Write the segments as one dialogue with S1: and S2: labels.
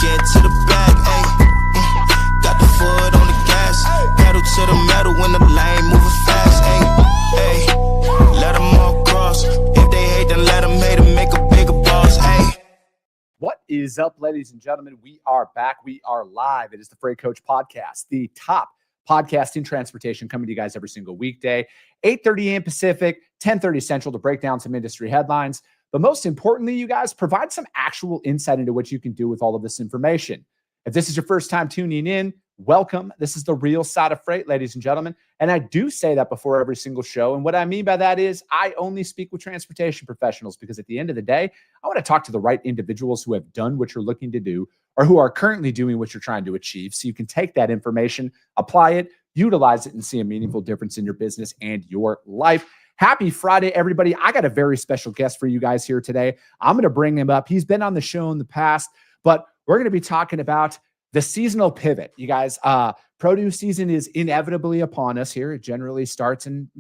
S1: get to the bag, ayy. Got the foot on the gas, pedal to the metal when the lane moving fast, ayy. Let them all cross. If they hate, then let them hate and make a bigger boss, ayy.
S2: What is up, ladies and gentlemen? We are back. We are live. It is the Freight Coach Podcast, the top podcast in transportation, coming to you guys every single weekday, 8:30 a.m. Pacific, 10:30 Central, to break down some industry headlines. But most importantly, you guys, provide some actual insight into what you can do with all of this information. If this is your first time tuning in, welcome. This is the real side of freight, ladies and gentlemen. And I do say that before every single show. And what I mean by that is I only speak with transportation professionals, because at the end of the day, I want to talk to the right individuals who have done what you're looking to do or who are currently doing what you're trying to achieve, so you can take that information, apply it, utilize it, and see a meaningful difference in your business and your life. Happy Friday, everybody. I got a very special guest for you guys here today. I'm going to bring him up. He's been on the show in the past, but we're going to be talking about the seasonal pivot. You guys, produce season is inevitably upon us here. It generally starts in,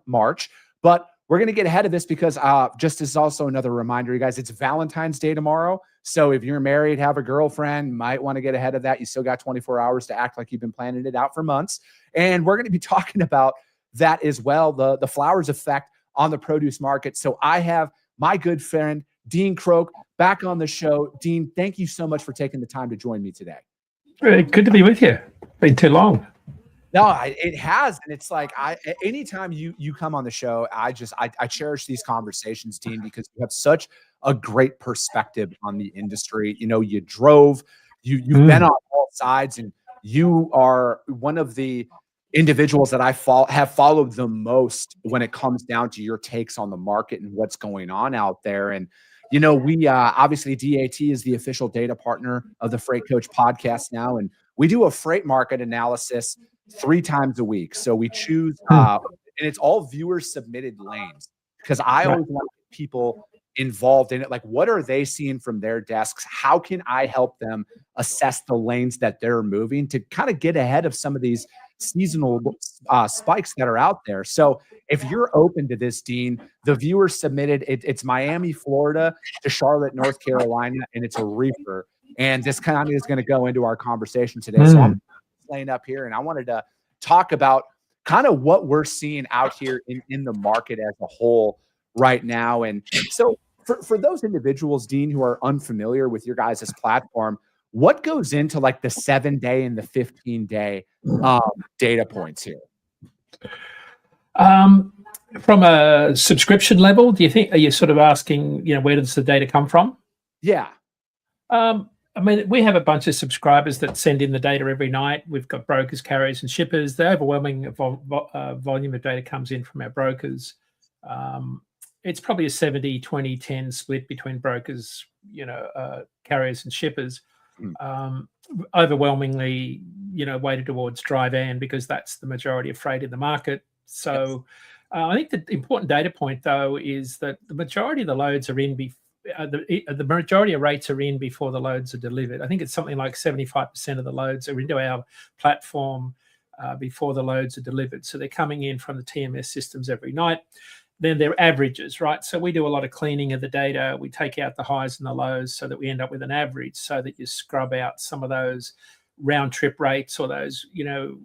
S2: March, but we're going to get ahead of this because just as also another reminder, you guys, it's Valentine's Day tomorrow. So if you're married, have a girlfriend, might want to get ahead of that. You still got 24 hours to act like you've been planning it out for months. And we're going to be talking about that as well, the flowers effect on the produce market. So I have my good friend, Dean Croke, back on the show. Dean, thank you so much for taking the time to join me today.
S3: Good to be with you. Been too long.
S2: No, it has. And it's like, anytime you come on the show, I cherish these conversations, Dean, because you have such a great perspective on the industry. You drove, you've been on all sides, and you are one of the individuals that I have followed the most when it comes down to your takes on the market and what's going on out there. And, we obviously DAT is the official data partner of the Freight Coach Podcast now. And we do a freight market analysis 3 times a week. So we choose, and it's all viewer submitted lanes, because I always want people involved in it. Like, what are they seeing from their desks? How can I help them assess the lanes that they're moving to kind of get ahead of some of these seasonal spikes that are out there? So if you're open to this, Dean, the viewers submitted, it's Miami, Florida to Charlotte, North Carolina, and it's a reefer. And this kind of is going to go into our conversation today. So I'm laying up here, and I wanted to talk about kind of what we're seeing out here in the market as a whole right now. And so for those individuals, Dean, who are unfamiliar with your guys' platform, what goes into like the 7-day and the 15-day data points here?
S3: From a subscription level, are you sort of asking, where does the data come from?
S2: Yeah.
S3: We have a bunch of subscribers that send in the data every night. We've got brokers, carriers, and shippers. The overwhelming volume of data comes in from our brokers. It's probably a 70-20-10 split between brokers, carriers and shippers. Overwhelmingly, weighted towards dry van, because that's the majority of freight in the market. So I think the important data point, though, is that the majority of the loads are in the majority of rates are in before the loads are delivered. I think it's something like 75% of the loads are into our platform before the loads are delivered. So they're coming in from the TMS systems every night. Then they're averages, right? So we do a lot of cleaning of the data. We take out the highs and the lows so that we end up with an average, so that you scrub out some of those round trip rates or those,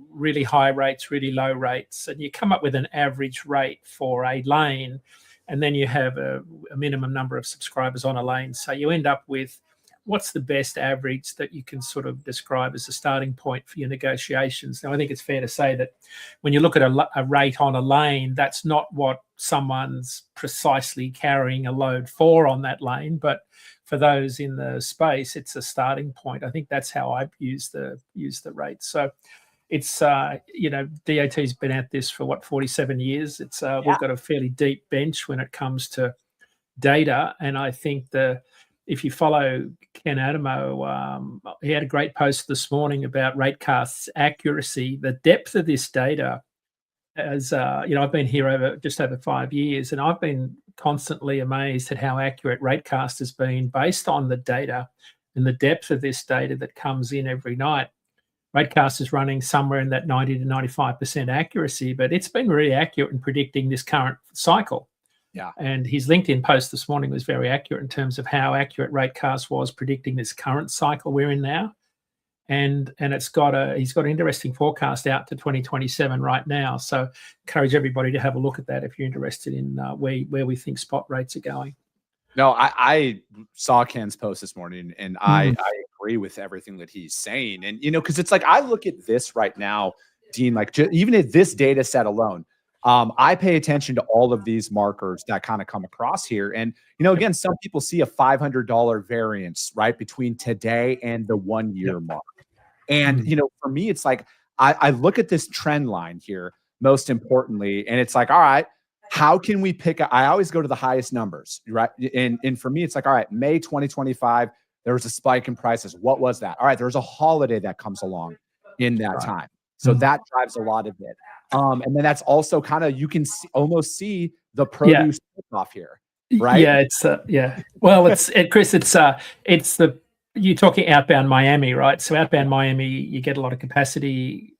S3: really high rates, really low rates, and you come up with an average rate for a lane. And then you have a minimum number of subscribers on a lane. So you end up with what's the best average that you can sort of describe as a starting point for your negotiations. Now, I think it's fair to say that when you look at a rate on a lane, that's not what someone's precisely carrying a load for on that lane. But for those in the space, it's a starting point. I think that's how I use the rate. So it's, DAT's been at this for 47 years. It's we've got a fairly deep bench when it comes to data. And I think if you follow Ken Adamo, he had a great post this morning about Ratecast's accuracy. The depth of this data, as I've been here just over 5 years, and I've been constantly amazed at how accurate Ratecast has been based on the data and the depth of this data that comes in every night. Ratecast is running somewhere in that 90 to 95% accuracy, but it's been really accurate in predicting this current cycle.
S2: Yeah.
S3: And his LinkedIn post this morning was very accurate in terms of how accurate Ratecast was predicting this current cycle we're in now. And he's got an interesting forecast out to 2027 right now. So encourage everybody to have a look at that if you're interested in where we think spot rates are going.
S2: No, I saw Ken's post this morning, and I agree with everything that he's saying. And, because it's like, I look at this right now, Dean, like even at this data set alone, I pay attention to all of these markers that kind of come across here. And, again, some people see a $500 variance, right, between today and the 1 year mark. And, for me, it's like, I look at this trend line here, most importantly, and it's like, all right, how can we pick? I always go to the highest numbers, right? And for me, it's like, all right, May 2025, there was a spike in prices. What was that? All right, there's a holiday that comes along in that time. So that drives a lot of it. And then that's also kind of, you can almost see the produce off here, right?
S3: Yeah, Well, Chris, it's you're talking outbound Miami, right? So outbound Miami, you get a lot of capacity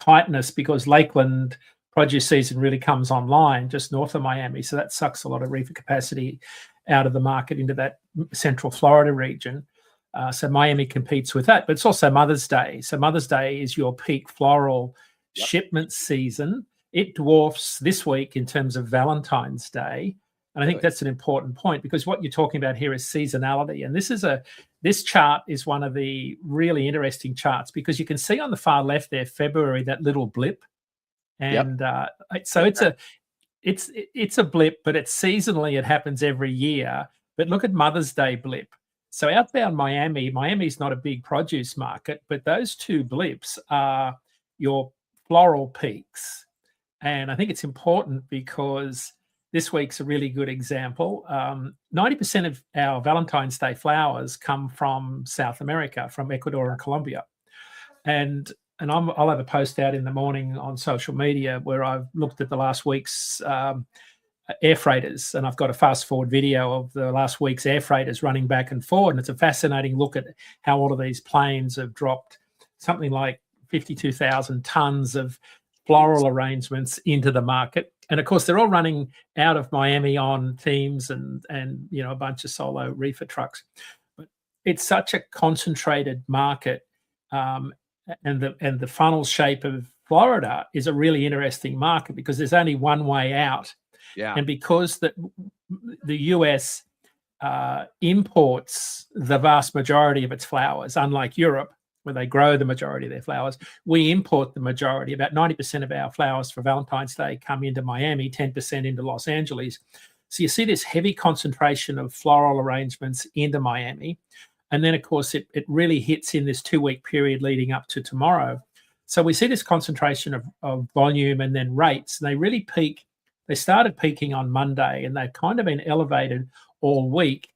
S3: tightness because Lakeland produce season really comes online just north of Miami. So that sucks a lot of reefer capacity out of the market into that central Florida region. So Miami competes with that, but it's also Mother's Day. So Mother's Day is your peak floral shipment season. It dwarfs this week in terms of Valentine's Day. And I think that's an important point because what you're talking about here is seasonality. And this chart is one of the really interesting charts because you can see on the far left there, February, that little blip. And so it's a blip, but it's seasonally, it happens every year. But look at Mother's Day blip. So outbound Miami's not a big produce market, but those two blips are your floral peaks. And I think it's important because this week's a really good example. 90% of our Valentine's Day flowers come from South America, from Ecuador and Colombia. And I'll have a post out in the morning on social media where I've looked at the last week's air freighters, and I've got a fast forward video of the last week's air freighters running back and forward. And it's a fascinating look at how all of these planes have dropped something like 52,000 tons of floral arrangements into the market. And of course, they're all running out of Miami on teams and a bunch of solo reefer trucks. But it's such a concentrated market. And the funnel shape of Florida is a really interesting market because there's only one way out.
S2: Yeah.
S3: And because the US imports the vast majority of its flowers, unlike Europe, where they grow the majority of their flowers, we import the majority. About 90% of our flowers for Valentine's Day come into Miami, 10% into Los Angeles. So you see this heavy concentration of floral arrangements into Miami. And then, of course, it really hits in this 2-week period leading up to tomorrow. So we see this concentration of volume and then rates. And they really peak. They started peaking on Monday, and they've kind of been elevated all week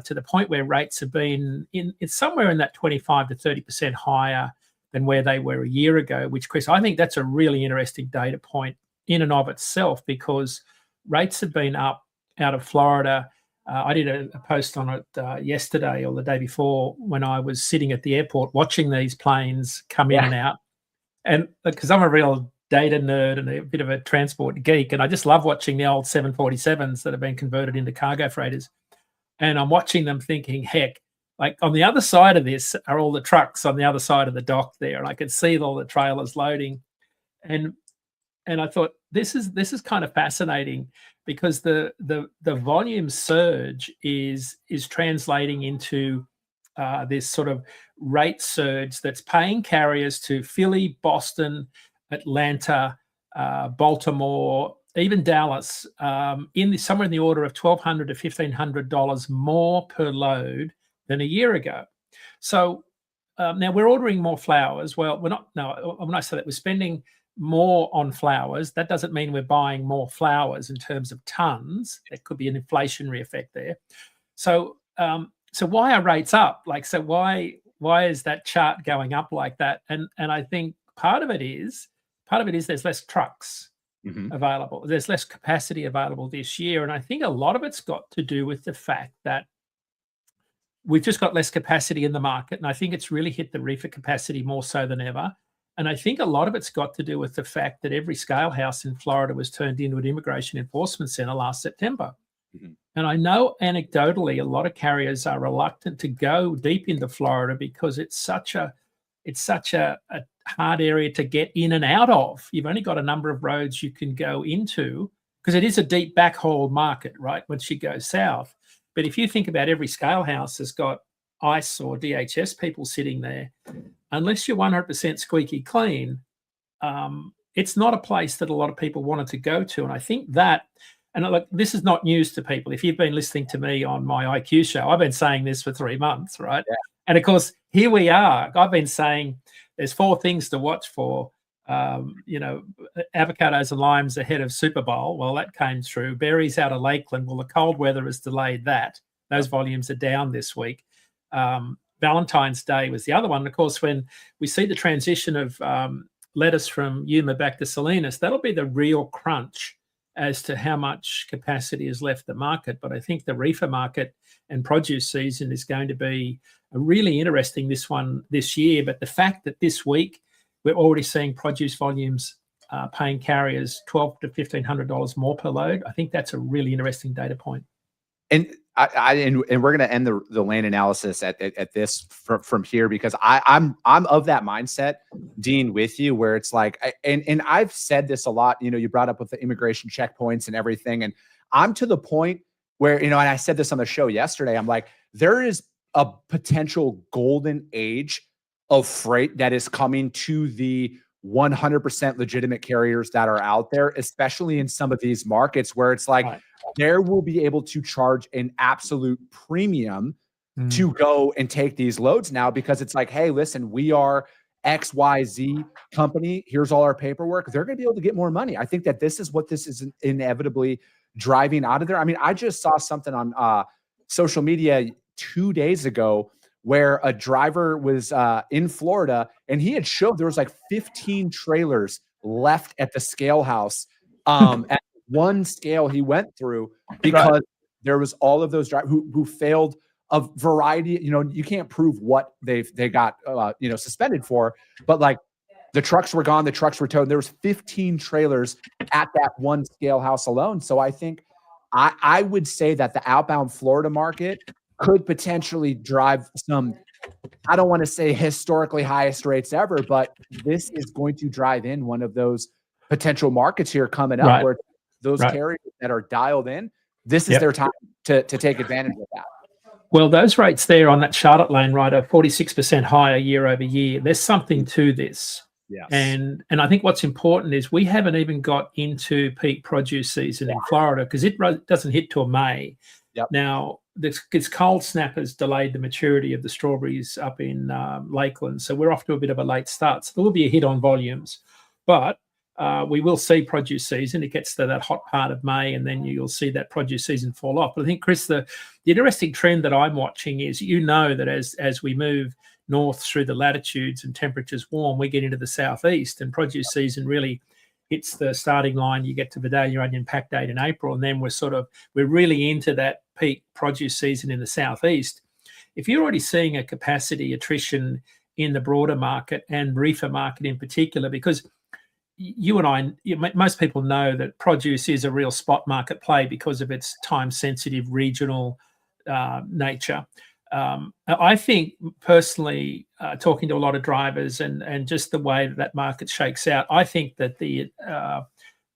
S3: to the point where rates have been it's somewhere in that 25 to 30% higher than where they were a year ago, which, Chris, I think that's a really interesting data point in and of itself because rates have been up out of Florida. I did a post on it yesterday or the day before when I was sitting at the airport watching these planes come in and out. And because I'm a real data nerd and a bit of a transport geek, and I just love watching the old 747s that have been converted into cargo freighters. And I'm watching them thinking, heck, like on the other side of this are all the trucks on the other side of the dock there. And I could see all the trailers loading. And I thought, this is kind of fascinating because the volume surge is translating into this sort of rate surge that's paying carriers to Philly, Boston, Atlanta, Baltimore, even Dallas, somewhere in the order of $1,200 to $1,500 more per load than a year ago. So now we're ordering more flowers. Well, we're not. No, when I say that we're spending more on flowers, that doesn't mean we're buying more flowers in terms of tons. There could be an inflationary effect there. So why are rates up? Like, so why is that chart going up like that? And I think part of it is there's less trucks available. There's less capacity available this year. And I think a lot of it's got to do with the fact that we've just got less capacity in the market. And I think it's really hit the reefer capacity more so than ever. And I think a lot of it's got to do with the fact that every scale house in Florida was turned into an immigration enforcement center last September. Mm-hmm. And I know anecdotally, a lot of carriers are reluctant to go deep into Florida because it's such a hard area to get in and out of. You've only got a number of roads you can go into because it is a deep backhaul market, right? Once you go south. But if you think about every scale house has got ICE or DHS people sitting there, unless you're 100% squeaky clean, it's not a place that a lot of people wanted to go to. And I think that, and look, this is not news to people. If you've been listening to me on my IQ show, I've been saying this for 3 months, right? Yeah. And of course, here we are. I've been saying there's 4 things to watch for. Avocados and limes ahead of Super Bowl. Well, that came through. Berries out of Lakeland. Well, the cold weather has delayed that. Those volumes are down this week. Valentine's Day was the other one. And of course, when we see the transition of lettuce from Yuma back to Salinas, that'll be the real crunch as to how much capacity has left the market. But I think the reefer market and produce season is going to be really interesting this year. But the fact that this week we're already seeing produce volumes paying carriers $1,200 to $1,500 more per load, I think that's a really interesting data point.
S2: And and we're going to end the land analysis at this from here, because I'm of that mindset, Dean, with you, where it's like, and I've said this a lot. You brought up with the immigration checkpoints and everything, and I'm to the point where and I said this on the show yesterday. I'm like, there is a potential golden age of freight that is coming to the 100% legitimate carriers that are out there, especially in some of these markets where it's like, right, there will be able to charge an absolute premium to go and take these loads now, because it's like, hey, listen, we are XYZ company. Here's all our paperwork. They're going to be able to get more money. I think that this is what this is inevitably driving out of there. I mean, I just saw something on social media 2 days ago where a driver was in Florida, and he had showed there was like 15 trailers left at the scale house at one scale he went through, because there was all of those drivers who failed a variety. You can't prove what they got suspended for, but like the trucks were gone, the trucks were towed. There was 15 trailers at that one scale house alone. So I think I would say that the outbound Florida market could potentially drive some, I don't want to say historically highest rates ever, but this is going to drive in one of those potential markets here coming up, where those carriers that are dialed in, this is their time to take advantage of that.
S3: Well, those rates there on that Charlotte lane, right, are 46% higher year over year. There's something to this. Yes. And I think what's important is we haven't even got into peak produce season in Florida, because it doesn't hit till May. Yep. Now, this cold snap has delayed the maturity of the strawberries up in Lakeland. So we're off to a bit of a late start. So there will be a hit on volumes. But we will see produce season. It gets to that hot part of May, and then you'll see that produce season fall off. But I think, Chris, the interesting trend that I'm watching is, that as we move north through the latitudes and temperatures warm, we get into the southeast, and produce season really hits the starting line. You get to Vidalia Onion pack date in April, and then we're really into that peak produce season in the southeast. If you're already seeing a capacity attrition in the broader market and reefer market in particular, because you and I, most people know that produce is a real spot market play because of its time-sensitive regional nature. I think personally, talking to a lot of drivers and just the way that market shakes out, I think that the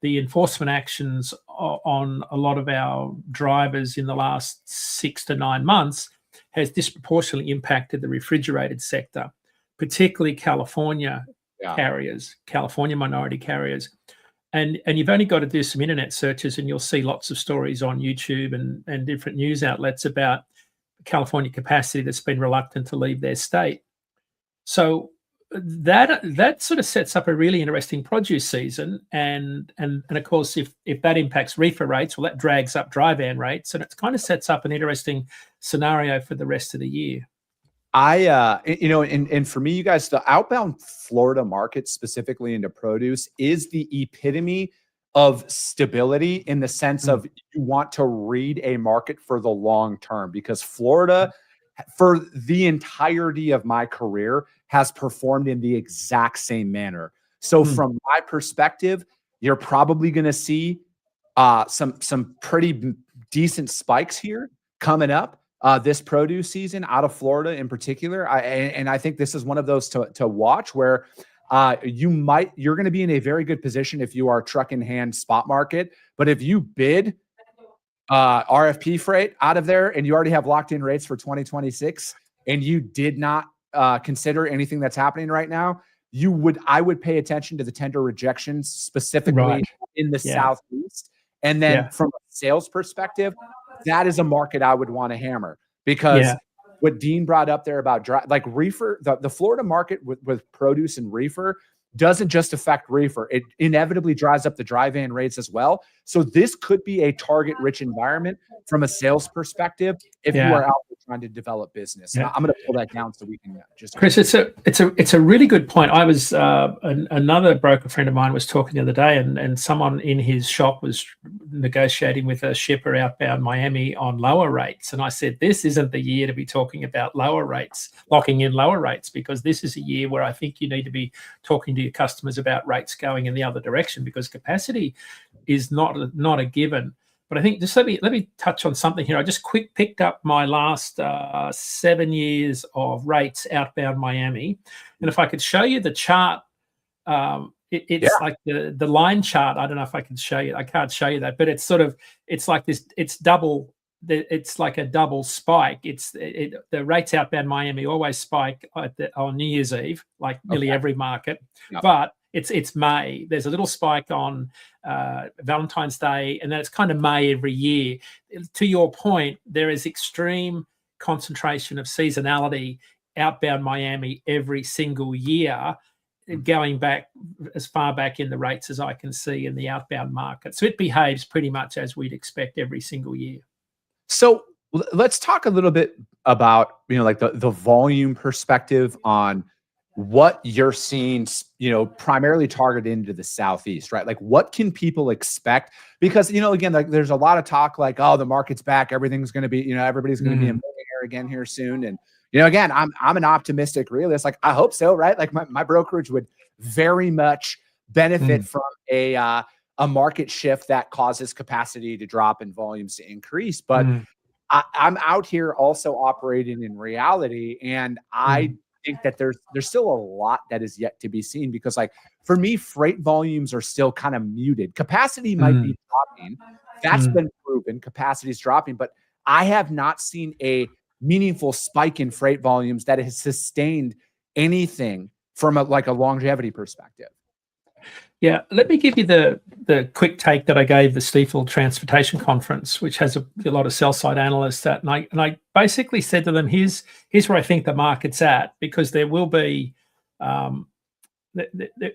S3: enforcement actions on a lot of our drivers in the last 6 to 9 months has disproportionately impacted the refrigerated sector, particularly California carriers, California minority carriers. And you've only got to do some internet searches, and you'll see lots of stories on YouTube and different news outlets about California capacity that's been reluctant to leave their state. So that sort of sets up a really interesting produce season. And of course, if that impacts reefer rates, well, that drags up dry van rates, and it kind of sets up an interesting scenario for the rest of the year.
S2: And for me, you guys, the outbound Florida market, specifically into produce, is the epitome of stability, in the sense of you want to read a market for the long term, because Florida, for the entirety of my career, has performed in the exact same manner. So from my perspective, you're probably going to see some pretty decent spikes here coming up this produce season out of Florida in particular. I think this is one of those to watch where you're going to be in a very good position if you are truck in hand spot market. But if you bid RFP freight out of there and you already have locked in rates for 2026 and you did not consider anything that's happening right now, I would pay attention to the tender rejections specifically in the Southeast. And then from a sales perspective, that is a market I would want to hammer, because what Dean brought up there about like Reefer, the Florida market with produce and Reefer doesn't just affect Reefer. It inevitably drives up the dry van rates as well. So this could be a target rich environment from a sales perspective if you are out there trying to develop business. I'm going to pull that down so we can just.
S3: Chris, it's a really good point. I was another broker friend of mine was talking the other day, and someone in his shop was negotiating with a shipper outbound Miami on lower rates, and I said, this isn't the year to be talking about lower rates, locking in lower rates, because this is a year where I think you need to be talking to your customers about rates going in the other direction, because capacity is not a given. But I think just let me touch on something here. I just picked up my last 7 years of rates outbound Miami, and if I could show you the chart, it's like the line chart. I don't know if I can show you. I can't show you that, but it's like this. It's double. It's like a double spike. The rates outbound Miami always spike on New Year's Eve, like nearly every market, but it's May. There's a little spike on Valentine's Day, and then it's kind of May every year. To your point, there is extreme concentration of seasonality outbound Miami every single year, going back as far back in the rates as I can see in the outbound market. So it behaves pretty much as we'd expect every single year.
S2: So let's talk a little bit about, like the volume perspective on what you're seeing, primarily targeted into the Southeast, right? Like what can people expect? Because, again, like there's a lot of talk like, oh, the market's back. Everything's going to be, everybody's going to be a millionaire again here soon. And, again, I'm an optimistic realist. Like I hope so, right? Like my brokerage would very much benefit from a market shift that causes capacity to drop and volumes to increase. But I'm out here also operating in reality, and I think that there's still a lot that is yet to be seen, because like for me, freight volumes are still kind of muted. Capacity might be dropping. That's been proven. Capacity is dropping, but I have not seen a meaningful spike in freight volumes that has sustained anything from a longevity perspective.
S3: Yeah, let me give you the quick take that I gave the Stifel Transportation Conference, which has a lot of sell-side analysts at, and I basically said to them, here's where I think the market's at, because there will be,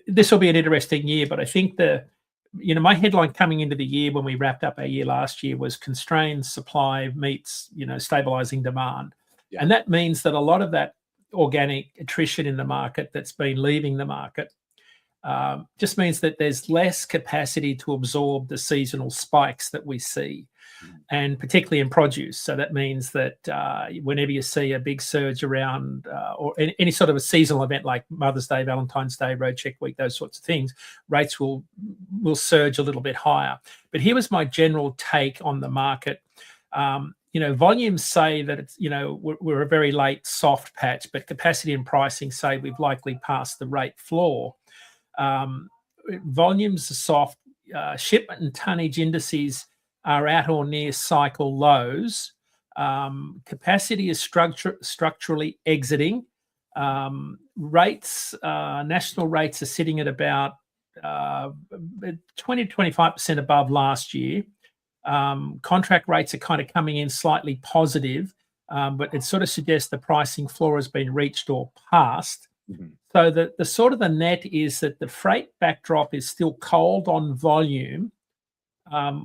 S3: this will be an interesting year, but I think my headline coming into the year when we wrapped up our year last year was constrained supply meets, stabilizing demand. Yeah. And that means that a lot of that organic attrition in the market that's been leaving the market just means that there's less capacity to absorb the seasonal spikes that we see, and particularly in produce. So that means that whenever you see a big surge around or any sort of a seasonal event like Mother's Day, Valentine's Day, Road Check Week, those sorts of things, rates will surge a little bit higher. But here was my general take on the market. Volumes say that it's, we're a very late soft patch, but capacity and pricing say we've likely passed the rate floor. Volumes are soft. Shipment and tonnage indices are at or near cycle lows. Capacity is structurally exiting. National rates are sitting at about 20 to 25% above last year. Contract rates are kind of coming in slightly positive, but it sort of suggests the pricing floor has been reached or passed. So the sort of the net is that the freight backdrop is still cold on volume,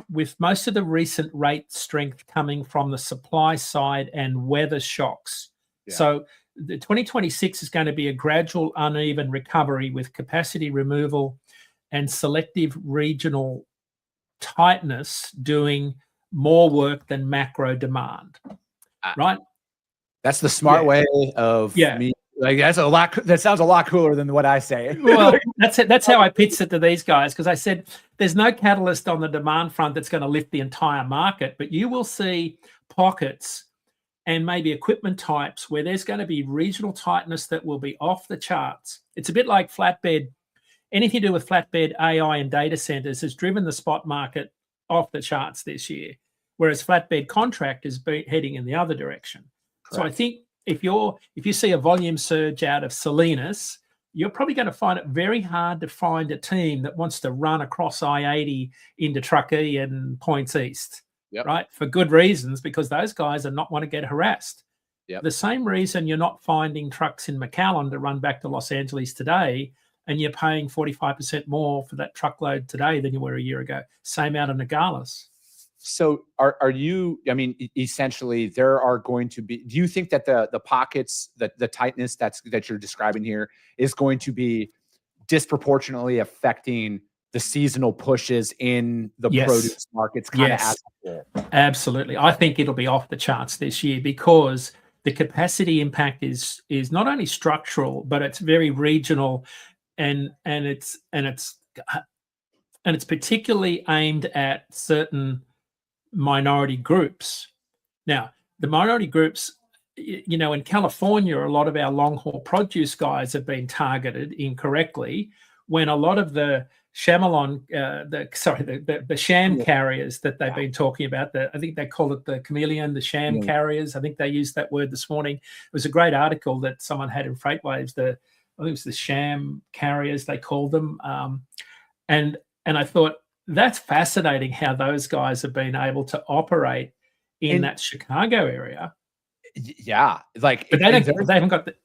S3: with most of the recent rate strength coming from the supply side and weather shocks. Yeah. So the 2026 is going to be a gradual uneven recovery with capacity removal and selective regional tightness doing more work than macro demand, right?
S2: That's the smart way of me Like that's a lot. That sounds a lot cooler than what I say.
S3: Well, that's it. That's how I pitched it to these guys, because I said there's no catalyst on the demand front that's going to lift the entire market, but you will see pockets and maybe equipment types where there's going to be regional tightness that will be off the charts. It's a bit like flatbed. Anything to do with flatbed, AI, and data centers has driven the spot market off the charts this year, whereas flatbed contract is heading in the other direction. Correct. So I think if you see a volume surge out of Salinas, you're probably going to find it very hard to find a team that wants to run across I-80 into Truckee and Points East, right? For good reasons, because those guys are not want to get harassed. The same reason you're not finding trucks in McAllen to run back to Los Angeles today, and you're paying 45% more for that truckload today than you were a year ago. Same out of Nogales.
S2: So are you, I mean, essentially there are going to be, do you think that the pockets, the tightness that you're describing here is going to be disproportionately affecting the seasonal pushes in the produce markets kind of as a whole?
S3: Absolutely. I think it'll be off the charts this year because the capacity impact is not only structural, but it's very regional and it's particularly aimed at certain minority groups. Now, the minority groups, you know, in California, a lot of our long haul produce guys have been targeted incorrectly when a lot of the Chamalon, the sham carriers that they've been talking about, I think they call it the chameleon, the sham carriers. I think they used that word this morning. It was a great article that someone had in FreightWaves. I think it was the sham carriers, they called them. And I thought, that's fascinating how those guys have been able to operate in that Chicago area.
S2: Yeah. Like,
S3: but they haven't got the,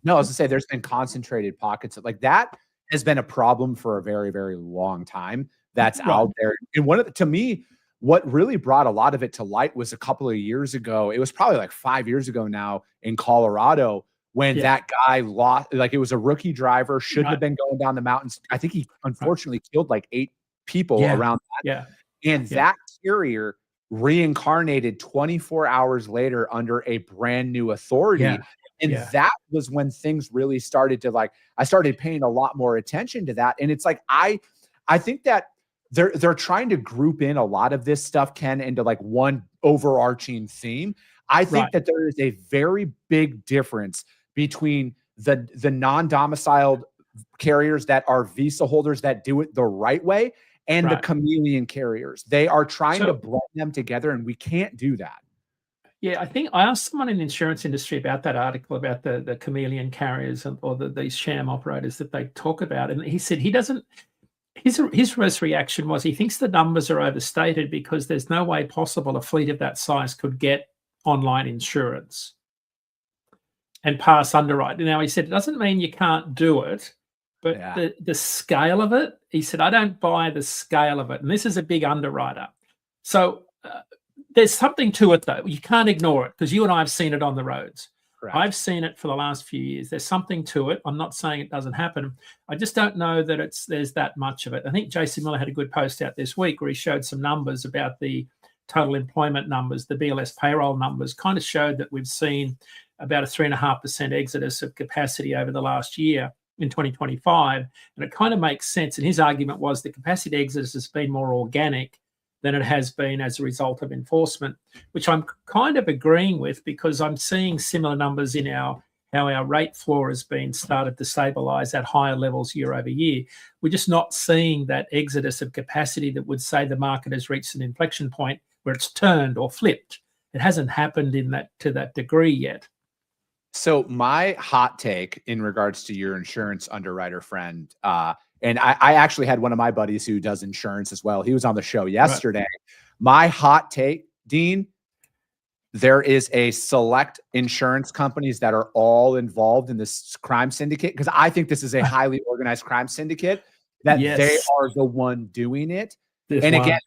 S2: No, I was to say there's been concentrated pockets of, like, that has been a problem for a very, very long time. That's out there. And to me, what really brought a lot of it to light was a couple of years ago. It was probably like 5 years ago now in Colorado when that guy lost, like, it was a rookie driver, shouldn't have been going down the mountains. I think he unfortunately killed like 8 people around that. And that carrier reincarnated 24 hours later under a brand new authority. And that was when things really started to, like, I started paying a lot more attention to that. And it's like, I think that they're trying to group in a lot of this stuff, Ken, into like one overarching theme. I think that there is a very big difference between the non-domiciled carriers that are visa holders that do it the right way and the chameleon carriers. They are trying to blend them together, and we can't do that.
S3: Yeah, I think I asked someone in the insurance industry about that article about the chameleon carriers or these sham operators that they talk about, and he said he doesn't. His first reaction was he thinks the numbers are overstated because there's no way possible a fleet of that size could get online insurance and pass underwrite. Now, he said it doesn't mean you can't do it, but the scale of it, he said, I don't buy the scale of it. And this is a big underwriter. So there's something to it, though. You can't ignore it because you and I have seen it on the roads. Correct. I've seen it for the last few years. There's something to it. I'm not saying it doesn't happen. I just don't know that there's that much of it. I think Jason Miller had a good post out this week where he showed some numbers about the total employment numbers, the BLS payroll numbers, kind of showed that we've seen about a 3.5% exodus of capacity over the last year in 2025. And it kind of makes sense. And his argument was the capacity exodus has been more organic than it has been as a result of enforcement, which I'm kind of agreeing with because I'm seeing similar numbers in how our rate floor has been started to stabilize at higher levels year over year. We're just not seeing that exodus of capacity that would say the market has reached an inflection point where it's turned or flipped. It hasn't happened to that degree yet.
S2: So my hot take in regards to your insurance underwriter friend, and I actually had one of my buddies who does insurance as well. He was on the show yesterday. Right. My hot take, Dean, there is a select insurance companies that are all involved in this crime syndicate, because I think this is a highly organized crime syndicate, that they are the one doing it. And again,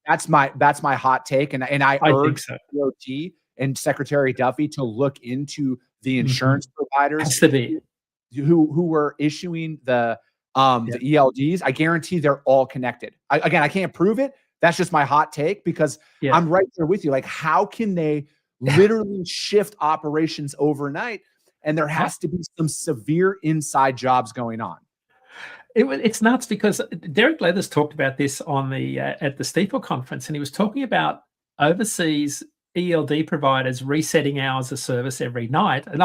S2: that's my hot take. And I urge DOT and Secretary Duffy to look into the insurance providers who were issuing the ELDs. I guarantee they're all connected. I can't prove it. That's just my hot take because I'm right there with you. Like, how can they literally shift operations overnight? and there has to be some severe inside jobs going on.
S3: It's nuts because Derek Leathers talked about this on the at the Steeple conference, and he was talking about overseas ELD providers resetting hours of service every night. And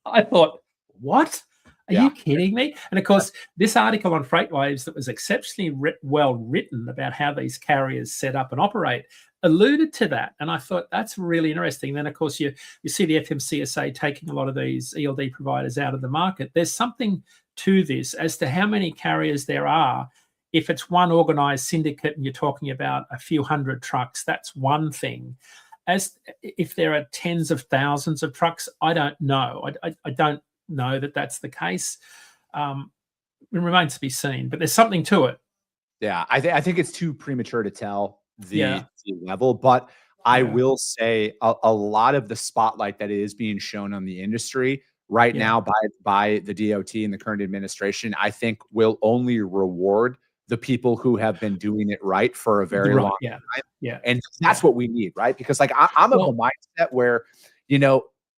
S3: I thought, what? Are you kidding me? And of course, this article on FreightWaves that was exceptionally well written about how these carriers set up and operate alluded to that. And I thought that's really interesting. Then, of course, you see the FMCSA taking a lot of these ELD providers out of the market. There's something to this as to how many carriers there are. If it's one organized syndicate and you're talking about a few hundred trucks, that's one thing. As if there are tens of thousands of trucks, I don't know. I don't know that that's the case. It remains to be seen, but there's something to it.
S2: Yeah, I think it's too premature to tell the level, but I will say a lot of the spotlight that is being shown on the industry right now by the DOT and the current administration, I think will only reward the people who have been doing it right for a very long time. Yeah. And that's what we need, right? Because like I'm of the mindset where,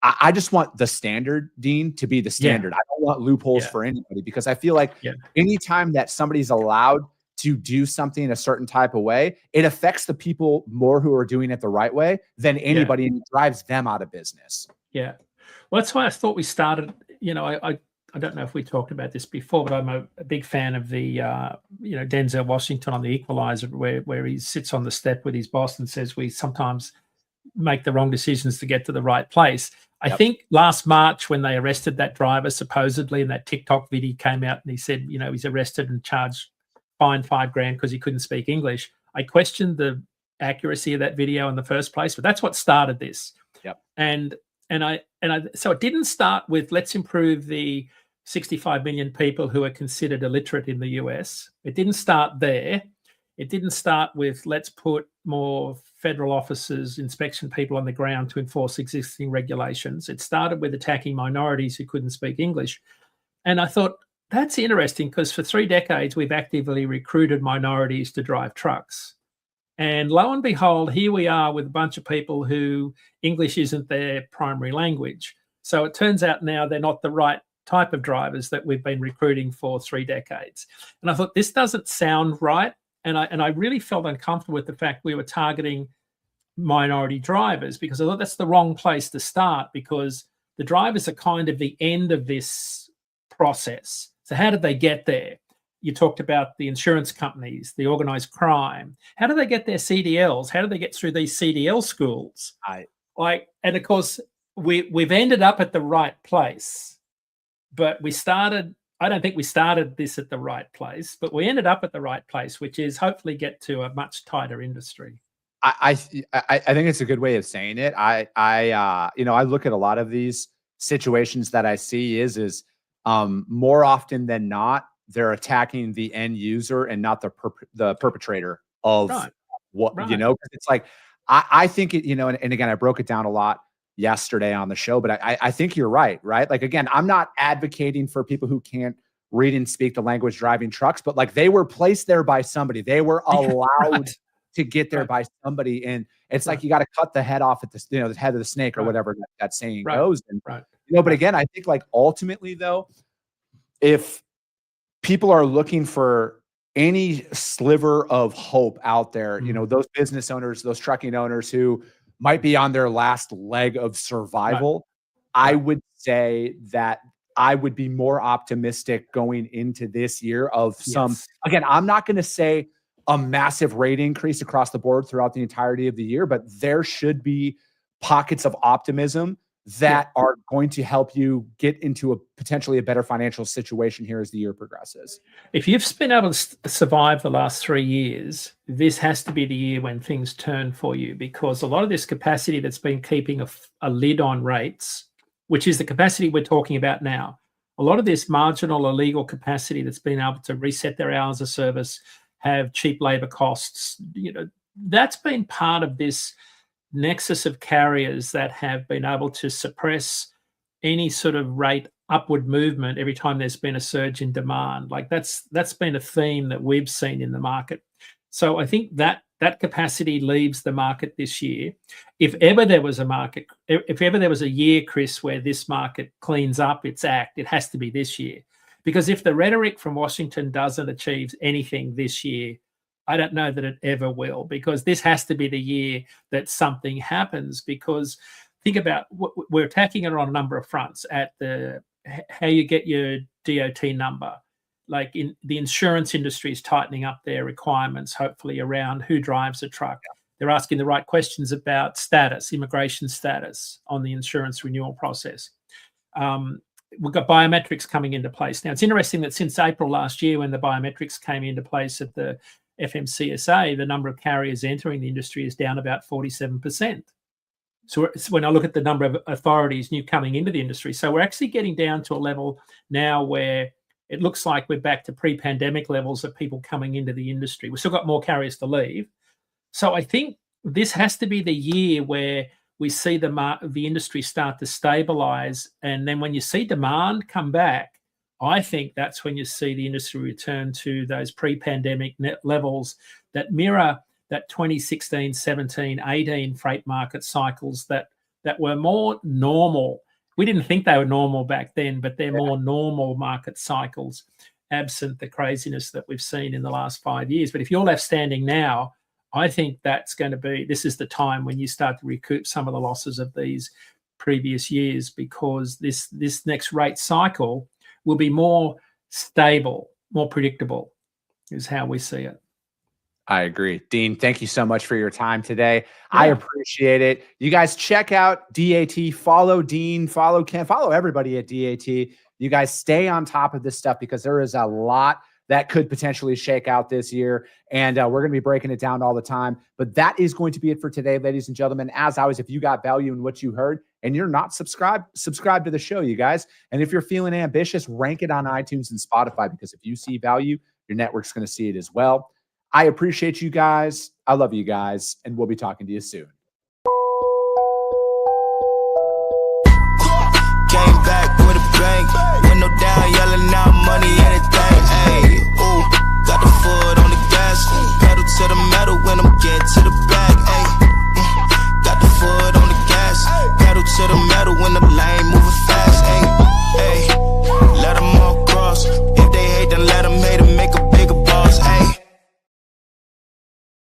S2: I just want the standard, Dean, to be the standard. I don't want loopholes for anybody, because I feel like anytime that somebody's allowed to do something a certain type of way, it affects the people more who are doing it the right way than anybody, and it drives them out of business.
S3: Yeah. Well, that's why I thought we started, I don't know if we talked about this before, but I'm a big fan of the, Denzel Washington on The Equalizer, where he sits on the step with his boss and says, we sometimes make the wrong decisions to get to the right place. I think last March when they arrested that driver, supposedly, and that TikTok video came out and he said, he's arrested and fined $5,000 because he couldn't speak English. I questioned the accuracy of that video in the first place, but that's what started this.
S2: Yep.
S3: So it didn't start with let's improve the 65 million people who are considered illiterate in the US. It didn't start there. It didn't start with let's put more federal officers, inspection people on the ground to enforce existing regulations. It started with attacking minorities who couldn't speak English. And I thought, that's interesting, because for 3 decades, we've actively recruited minorities to drive trucks. And lo and behold, here we are with a bunch of people who English isn't their primary language. So it turns out now they're not the right type of drivers that we've been recruiting for 3 decades. And I thought, this doesn't sound right. And I really felt uncomfortable with the fact we were targeting minority drivers, because I thought that's the wrong place to start, because the drivers are kind of the end of this process. So how did they get there? You talked about the insurance companies, the organized crime. How do they get their CDLs? How do they get through these CDL schools? And of course, we've ended up at the right place, but I don't think we started this at the right place, but we ended up at the right place, which is hopefully get to a much tighter industry.
S2: I think it's a good way of saying it. I look at a lot of these situations that I see is more often than not, they're attacking the end user and not the perpetrator of what, it's like, I think it, and again, I broke it down a lot yesterday on the show, but I think you're right? Like, again, I'm not advocating for people who can't read and speak the language driving trucks, but like they were placed there by somebody. They were allowed to get there by somebody. And it's like, you got to cut the head off at the, the head of the snake or whatever that saying goes. And, but again, I think like ultimately though, if people are looking for any sliver of hope out there, those business owners, those trucking owners who might be on their last leg of survival, I would say that I would be more optimistic going into this year of again, I'm not going to say a massive rate increase across the board throughout the entirety of the year, but there should be pockets of optimism that are going to help you get into potentially a better financial situation here as the year progresses.
S3: If you've been able to survive the last 3 years, this has to be the year when things turn for you, because a lot of this capacity that's been keeping a lid on rates, which is the capacity we're talking about now, a lot of this marginal illegal capacity that's been able to reset their hours of service, have cheap labor costs, that's been part of this nexus of carriers that have been able to suppress any sort of rate upward movement every time there's been a surge in demand. Like that's been a theme that we've seen in the market. So I think that that capacity leaves the market this year. If ever there was a year, Chris, where this market cleans up its act, it has to be this year. Because if the rhetoric from Washington doesn't achieve anything this year, I don't know that it ever will, because this has to be the year that something happens. Because think about, we're attacking it on a number of fronts, at how you get your DOT number. Like in the insurance industry is tightening up their requirements, hopefully, around who drives a truck. They're asking the right questions about status, immigration status on the insurance renewal process. We've got biometrics coming into place. Now, it's interesting that since April last year, when the biometrics came into place at the FMCSA, the number of carriers entering the industry is down about 47%. So when I look at the number of authorities new coming into the industry, so we're actually getting down to a level now where it looks like we're back to pre-pandemic levels of people coming into the industry. We've still got more carriers to leave. So I think this has to be the year where we see the industry start to stabilize. And then when you see demand come back, I think that's when you see the industry return to those pre-pandemic net levels that mirror that 2016, 17, 18 freight market cycles that were more normal. We didn't think they were normal back then, but they're more normal market cycles, absent the craziness that we've seen in the last 5 years. But if you're left standing now, I think this is the time when you start to recoup some of the losses of these previous years, because this next rate cycle will be more stable, more predictable, is how we see it.
S2: I agree. Dean, thank you so much for your time today. Yeah. I appreciate it. You guys check out DAT, follow Dean, follow Ken, follow everybody at DAT. You guys stay on top of this stuff, because there is a lot that could potentially shake out this year. And we're going to be breaking it down all the time. But that is going to be it for today, ladies and gentlemen. As always, if you got value in what you heard and you're not subscribe to the show, you guys. And if you're feeling ambitious, rank it on iTunes and Spotify, because if you see value, your network's going to see it as well. I appreciate you guys. I love you guys. And we'll be talking to you soon.
S1: Came back with a bang. Window down, yelling out money.